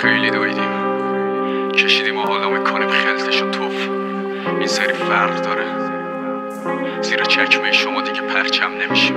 خیلی دویدیم، کشیدیم و حالا میکنیم خلطش و توف. این سری فرق داره، زیر چکمه شما دیگه پرچم نمیشیم.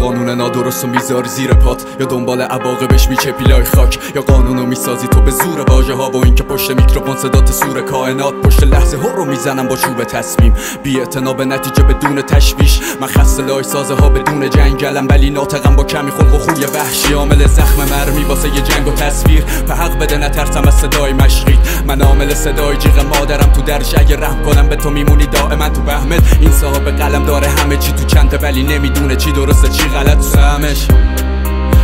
قانون نادرستو میذاری زیر پات، یا دنبال عواقبش میچپی لای خاک، یا قانونو میسازی تو به زور واژه ها و اینکه پشت میکروفون صدات سور کائنات. پشت لحظه ها رو میزنم با چوب تصمیم، بی اعتنا به نتیجه بدون تشویش. من خسته لای سازه ها بدون جنگلم، ولی ناطقم با کمی خلق و خوی وحشی. عامل زخم مرمی واسه یه جنگ و تصویر، به حق بده نترسم از صدای مشقی. من عامل صدای جیغ مادرم تو درش، اگه رحم کنم به تو میمونی دائما تو وهمت. این صاحب قلم داره همه چی تو چنده، ولی نمیدونه چی درسته چی غلط سهمش.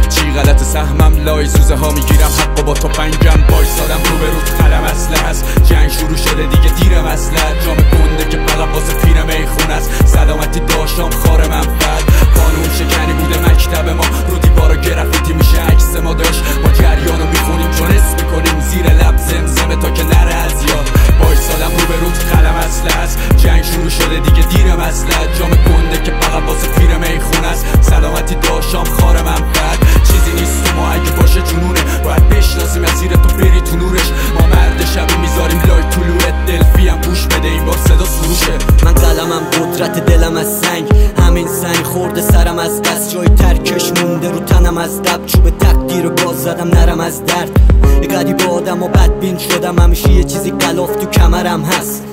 چی غلط سهمم لای سوزه ها میگیرم حق و با تو پنجم وایسادم رو به رو قلم اصله هست. جنگ شروع شده دیگه دیرم اصله، جام گنده که فقط واسه پیر میخون است. سلامتی داشتم خار منفعت، قانون شکنی بوده مکتب ما، رو دیوارا گرافیتی میشه عکس ما داشت. ما جریانو میخونیم چون حس میکنیم زیر لب زمزمه تا که نره از یاد. وایسادم رو به رو قلم اصله هست. جنگ شروع شده دیگه دیرم اصله، جام گنده که فقط واسه پیر میخون است. سلامتی داشتم خار منفعت، چیزی نیست تو ما اگه باشه جنونه. باید بشناسی مسیر تو بری تو نورش. ما مرد شبی میذاریم لای طلوعت، دلفی هم گوش بده این بار صدا سروشه. من قلمم قدرت دلم از سنگ، همین سنگ خورده سرم از دست. جای ترکش مونده رو تنم از قبل، چوب تقدیر باز زدم نرم از درد. یه قدی آدم و بدبین شدم، همیشه یه چیزی غلاف تو کمرم هست.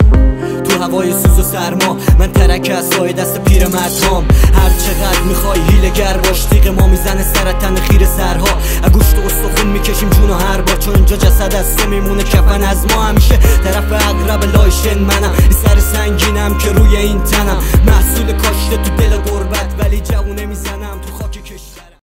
تو هوای سوز و سرما من ترک اسای دست پیر مردام. هر چقدر میخوای هیلگر باش، تیغ ما میزنه سرطن خیر سرها. گوشت و استخون میکشیم جون و هر بار، چون اینجا جسد از میمونه کفن از ما. همیشه طرف اقرب لایشن منم، سر سنگینم که روی این تنم. محصول کاشته تو دل غربت، ولی جوونه میزنم.